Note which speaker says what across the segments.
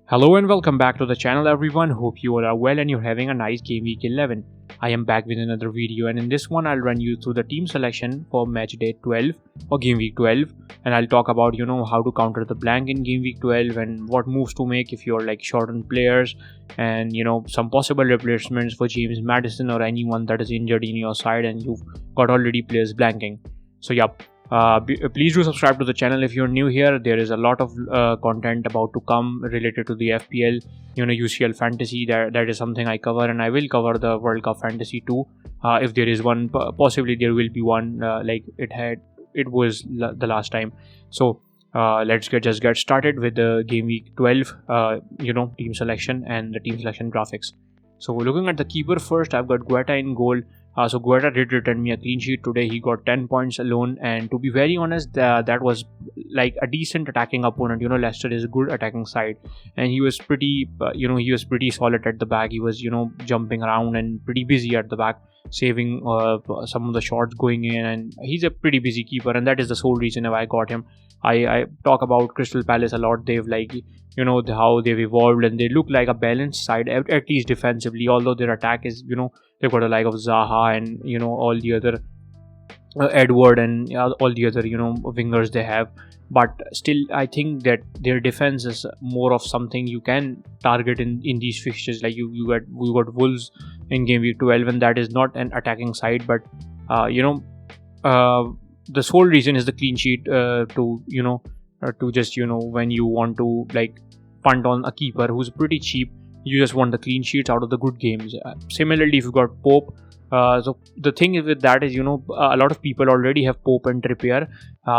Speaker 1: Hello and welcome back to the channel everyone. Hope you all are well and you're having a nice game week 11. I am back with another video, and in this one I'll run you through the team selection for match day 12 or game week 12, and I'll talk about how to counter the blank in game week 12 and what moves to make if you're like short on players, and some possible replacements for James Maddison or anyone that is injured in your side and you've got already players blanking. So yeah, please do subscribe to the channel if you're new here. There is a lot of content about to come related to the FPL, UCL fantasy. That is something I cover, and I will cover the World Cup fantasy too. If there is one, possibly there will be one like it was the last time. So let's just get started with the game week 12 team selection and the team selection graphics. So looking at the keeper first, I've got Guetta in goal. So Guetta did return me a clean sheet today. He got 10 points alone, and to be very honest, that was like a decent attacking opponent. Leicester is a good attacking side, and he was pretty solid at the back. He was jumping around and pretty busy at the back, saving some of the shots going in, and he's a pretty busy keeper, and that is the sole reason why I got him. I talk about Crystal Palace a lot. They've how they've evolved, and they look like a balanced side, at least defensively, although their attack is they've got a like of Zaha and all the other Edward and all the other wingers they have, but still I think that their defense is more of something you can target in these fixtures. Like we got Wolves in game week 12, and that is not an attacking side, but the sole reason is the clean sheet to just when you want to like punt on a keeper who's pretty cheap. You just want the clean sheets out of the good games. Similarly, if you got Pope, so the thing with that is a lot of people already have Pope and Trippier,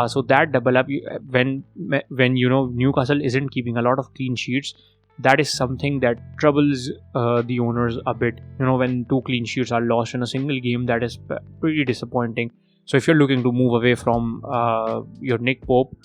Speaker 1: so that double up when Newcastle isn't keeping a lot of clean sheets. That is something that troubles the owners a bit. When two clean sheets are lost in a single game, that is pretty disappointing. So if you're looking to move away from your Nick Pope,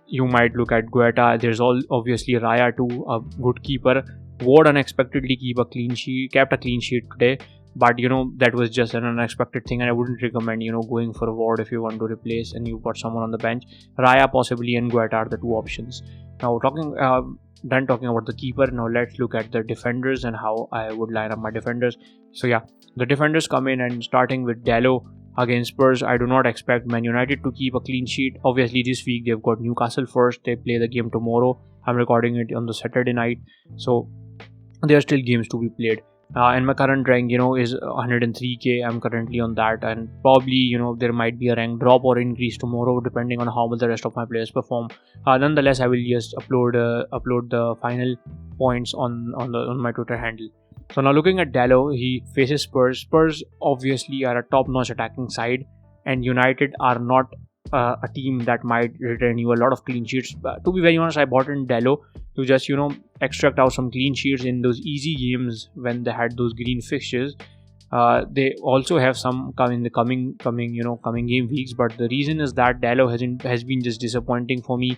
Speaker 1: you might look at Guetta. There's obviously Raya too, a good keeper. Ward unexpectedly kept a clean sheet today, but that was just an unexpected thing, and I wouldn't recommend going for a Ward if you want to replace and you've got someone on the bench. Raya possibly and Guetta are the two options. Now talking about the keeper, now let's look at the defenders and how I would line up my defenders. So yeah, the defenders come in, and starting with Dalot against Spurs, I do not expect Man United to keep a clean sheet. Obviously this week they've got Newcastle first. They play the game tomorrow. I'm recording it on the Saturday night, so there are still games to be played, and my current rank is 103k. I'm currently on that, and probably there might be a rank drop or increase tomorrow depending on how well the rest of my players perform. Nonetheless, I will just upload the final points on my Twitter handle. So now looking at Dalot, he faces Spurs. Spurs obviously are a top-notch attacking side, and United are not a team that might return you a lot of clean sheets. To be very honest, I bought in Dalot to just extract out some clean sheets in those easy games when they had those green fixtures. They also have some in the coming game weeks, but the reason is that Dalot has been just disappointing for me.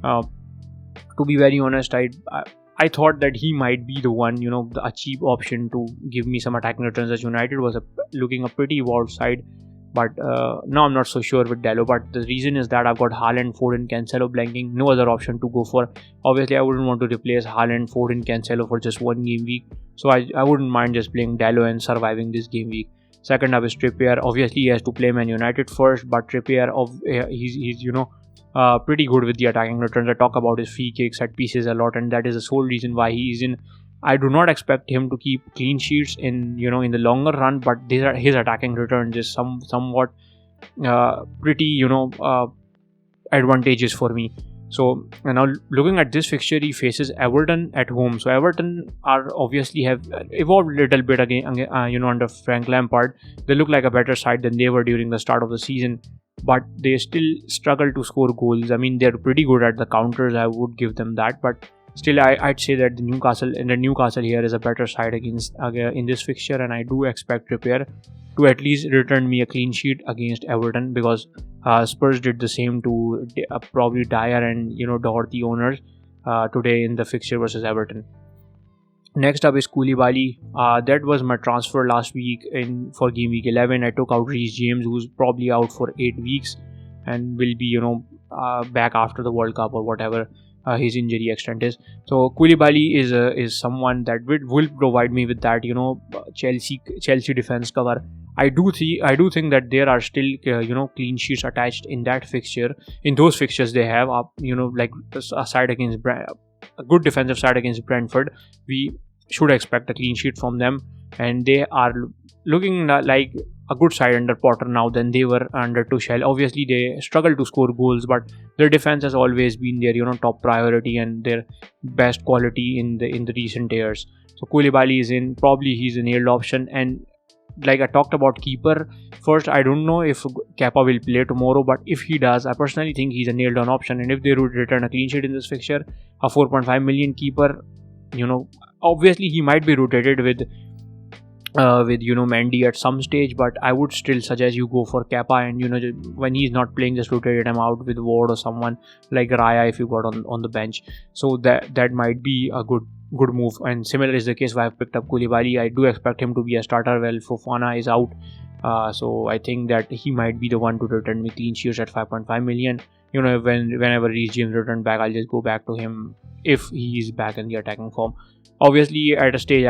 Speaker 1: To be very honest, I thought that he might be the one, a cheap option to give me some attacking returns, as United was looking a pretty evolved side. But now I'm not so sure with Dalot. But the reason is that I've got Haaland, Foden, Cancelo blanking. No other option to go for. Obviously, I wouldn't want to replace Haaland, Foden, Cancelo for just one game week. So I wouldn't mind just playing Dalot and surviving this game week. Second up is Trippier. Obviously, he has to play Man United first. But Trippier, he's pretty good with the attacking returns. I talk about his free kicks, set pieces a lot, and that is the sole reason why he is in. I do not expect him to keep clean sheets in the longer run, but his attacking returns is somewhat pretty advantageous for me. So now looking at this fixture, he faces Everton at home. So Everton are obviously have evolved a little bit again under Frank Lampard. They look like a better side than they were during the start of the season, but they still struggle to score goals. I mean, they're pretty good at the counters, I would give them that, but still I'd say that the Newcastle here is a better side against in this fixture, and I do expect Trippier to at least return me a clean sheet against Everton, because Spurs did the same to probably Dyer and Doherty owners today in the fixture versus Everton. Next up is Koulibaly. That was my transfer last week for game week 11. I took out Reece James, who's probably out for 8 weeks and will be back after the World Cup or whatever. his injury extent is. So Koulibaly is someone that will provide me with that Chelsea defense cover. I do think that there are still clean sheets attached in that fixture. In those fixtures they have like a side against a good defensive side against Brentford. We should expect a clean sheet from them, and they are looking like a good side under Potter now than they were under Tuchel. Obviously they struggle to score goals, but their defense has always been their top priority and their best quality in the recent years. So Koulibaly is in, probably he's a nailed option. And like I talked about keeper first, I don't know if Kepa will play tomorrow, but if he does, I personally think he's a nailed on option. And if they would return a clean sheet in this fixture, a 4.5 million keeper, obviously he might be rotated with Mendy at some stage, but I would still suggest you go for Kepa, and when he's not playing, just rotate him out with Ward or someone like Raya if you got on the bench. So that might be a good move. And similar is the case why I've picked up Koulibaly. I do expect him to be a starter. Well, Fofana is out, so I think that he might be the one to return me clean sheets at 5.5 million. Whenever Reece James return back, I'll just go back to him if he is back in the attacking form. Obviously, at a stage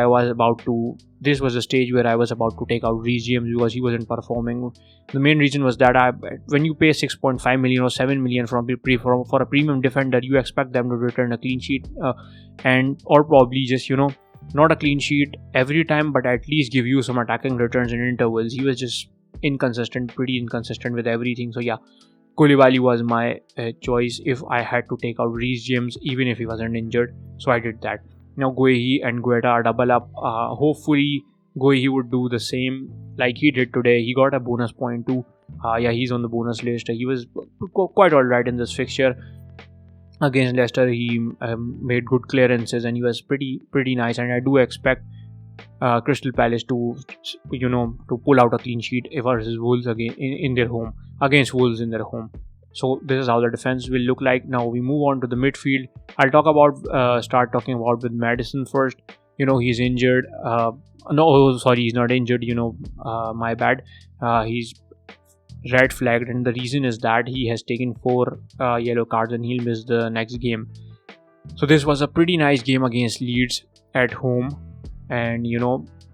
Speaker 1: this was a stage where I was about to take out Reece James because he wasn't performing. The main reason was that when you pay 6.5 million or 7 million for a premium defender, you expect them to return a clean sheet, or probably just not a clean sheet every time, but at least give you some attacking returns in intervals. He was just pretty inconsistent with everything. So yeah, Koulibaly was my choice if I had to take out Reece James, even if he wasn't injured. So I did that. Now Guehi and Guetta are double up. Hopefully Guehi would do the same like he did today. He got a bonus point too. He's on the bonus list. He was quite alright in this fixture against Leicester. He made good clearances and he was pretty nice. And I do expect Crystal Palace to pull out a clean sheet versus Wolves again in their home, against Wolves in their home. So this is how the defense will look like. Now we move on to the midfield. I'll start talking about with Maddison first. He's injured. He's not injured. My bad. He's red flagged, and the reason is that he has taken 4 yellow cards and he'll miss the next game. So this was a pretty nice game against Leeds at home, and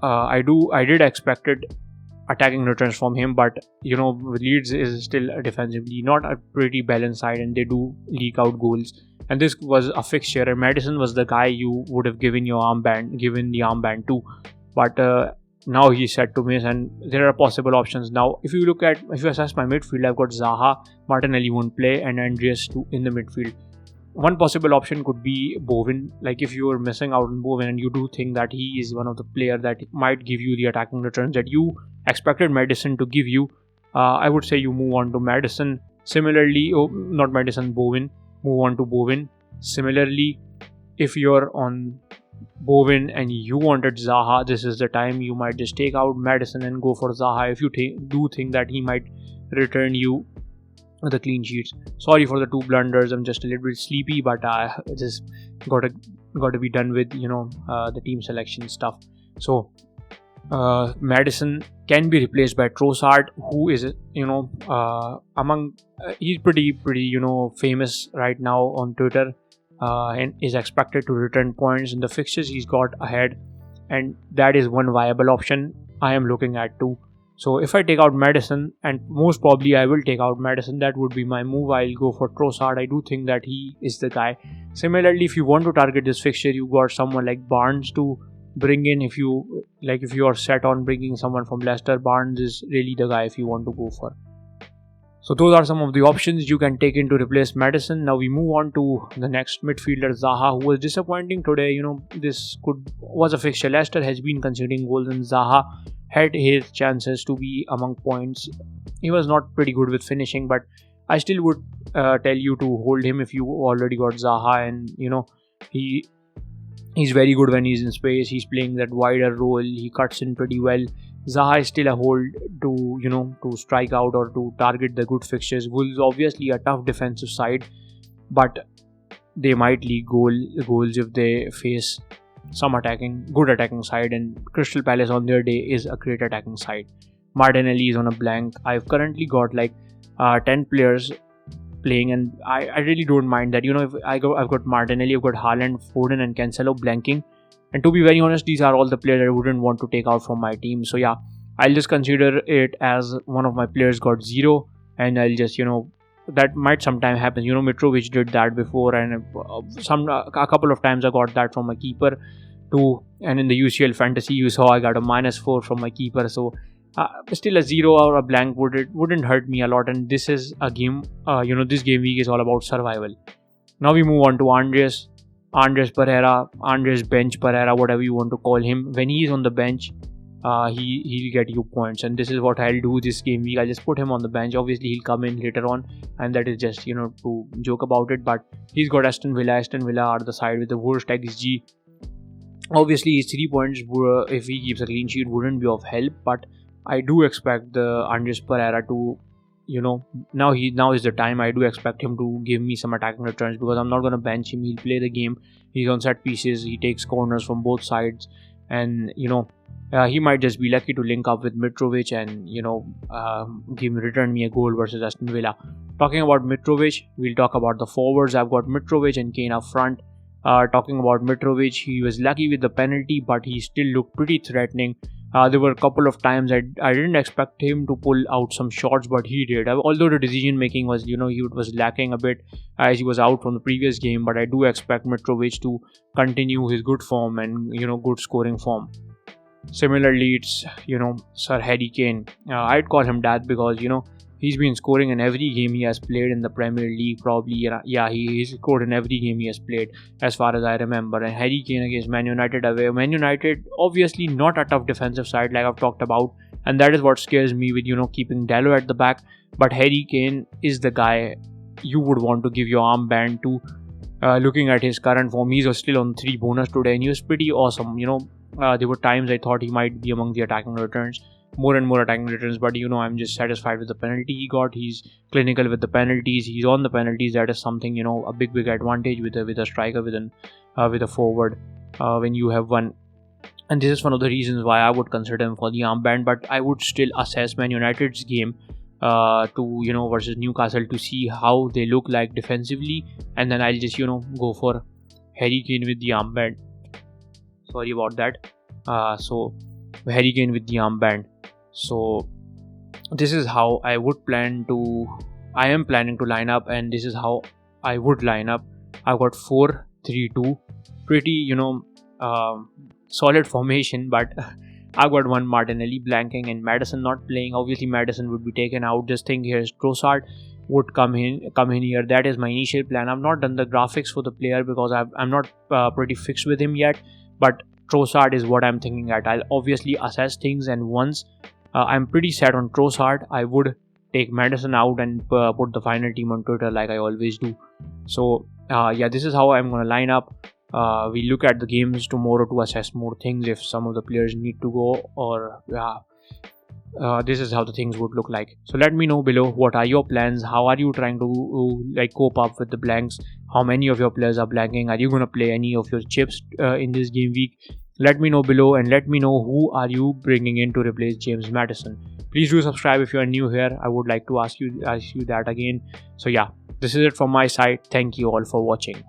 Speaker 1: I did expected attacking returns from him, but Leeds is still defensively not a pretty balanced side, and they do leak out goals. And this was a fixture, and Maddison was the guy you would have given the armband to, but now he's set to miss, and there are possible options. Now if you assess my midfield, I've got Zaha, Martinelli won't play, and Andreas in the midfield. One possible option could be Bowen. Like if you are missing out on Bowen and you do think that he is one of the players that might give you the attacking returns that you expected Maddison to give you, I would say you move on to Maddison. Similarly, Bowen. Move on to Bowen. Similarly, if you're on Bowen and you wanted Zaha, this is the time you might just take out Maddison and go for Zaha if you do think that he might return you the clean sheets. Sorry for the 2 blunders. I'm just a little bit sleepy, but I just got to be done with the team selection stuff. So Maddison can be replaced by Trossard, who is he's pretty famous right now on Twitter, and is expected to return points in the fixtures he's got ahead, and that is one viable option I am looking at too. So if I take out Maddison, and most probably I will take out Maddison, that would be my move. I'll go for Trossard. I do think that he is the guy. Similarly, if you want to target this fixture, you got someone like Barnes to bring in. If you are set on bringing someone from Leicester, Barnes is really the guy if you want to go for. So those are some of the options you can take in to replace Maddison. Now we move on to the next midfielder, Zaha, who was disappointing today. This was a fixture. Leicester has been conceding goals, and Zaha had his chances to be among points. He was not pretty good with finishing, but I still would tell you to hold him if you already got Zaha, and he's very good when he's in space. He's playing that wider role. He cuts in pretty well. Zaha is still a hold to strike out or to target the good fixtures. Wolves obviously a tough defensive side, but they might leak goals if they face some good attacking side, and Crystal Palace on their day is a great attacking side. Martinelli is on a blank. I've currently got 10 players playing, and I really don't mind that. If I've got Martinelli, I've got Haaland, Foden, and Cancelo blanking. And to be very honest, these are all the players I wouldn't want to take out from my team. So yeah, I'll just consider it as one of my players got 0, and I'll just that might sometime happen. Mitrovic did that before, and a couple of times I got that from my keeper too. And in the UCL fantasy, you saw I got a -4 from my keeper. So still a 0 or a blank wouldn't hurt me a lot. And this is a game. This game week is all about survival. Now we move on to Andres Pereira, Andres Bench Pereira, whatever you want to call him. When he is on the bench, he'll get you points, and this is what I'll do this game week. I'll just put him on the bench. Obviously he'll come in later on, and that is just to joke about it. But he's got Aston Villa are the side with the worst XG. Obviously his 3 points, if he keeps a clean sheet, wouldn't be of help, but I do expect the Andres Pereira to now is the time. I do expect him to give me some attacking returns, because I'm not going to bench him. He'll play the game. He's on set pieces, he takes corners from both sides, and he might just be lucky to link up with Mitrovic and return me a goal versus Aston Villa. Talking about Mitrovic, we'll talk about the forwards. I've got Mitrovic and Kane up front. Talking about Mitrovic, he was lucky with the penalty, but he still looked pretty threatening. There were a couple of times I didn't expect him to pull out some shots, but he did. Although the decision making was, he was lacking a bit as he was out from the previous game, but I do expect Mitrovic to continue his good form and good scoring form. Similarly, it's Sir Harry Kane. I'd call him that because he's been scoring in every game he has played in the Premier League. Probably, he's scored in every game he has played, as far as I remember. And Harry Kane against Man United away. Man United, obviously not a tough defensive side like I've talked about, and that is what scares me with keeping Dalot at the back. But Harry Kane is the guy you would want to give your armband to. Looking at his current form, he's still on 3 bonus today, and he was pretty awesome. There were times I thought he might be among the attacking returns. More and more attacking returns, but I'm just satisfied with the penalty he got. He's clinical with the penalties. He's on the penalties. That is something a big advantage with a striker with a forward when you have one. And this is one of the reasons why I would consider him for the armband. But I would still assess Man United's game versus Newcastle to see how they look like defensively, and then I'll just go for Harry Kane with the armband. Sorry about that. So Harry Kane with the armband. So this is how I am planning to line up, and this is how I would line up. I've got 4-3-2, pretty solid formation, but I've got one Martinelli blanking and Maddison not playing. Obviously Maddison would be taken out. Just think, here's Trossard would come in here. That is my initial plan. I've not done the graphics for the player because I'm not pretty fixed with him yet, but Trossard is what I'm thinking at. I'll obviously assess things, and once I'm pretty set on Trossard, I would take Maddison out and put the final team on Twitter like I always do. So this is how I'm going to line up. We look at the games tomorrow to assess more things if some of the players need to go, or this is how the things would look like. So let me know below, what are your plans? How are you trying to cope up with the blanks? How many of your players are blanking? Are you going to play any of your chips in this game week? Let me know below, and let me know who are you bringing in to replace James Maddison. Please do subscribe if you are new here. I would like to ask you that again. So this is it from my side. Thank you all for watching.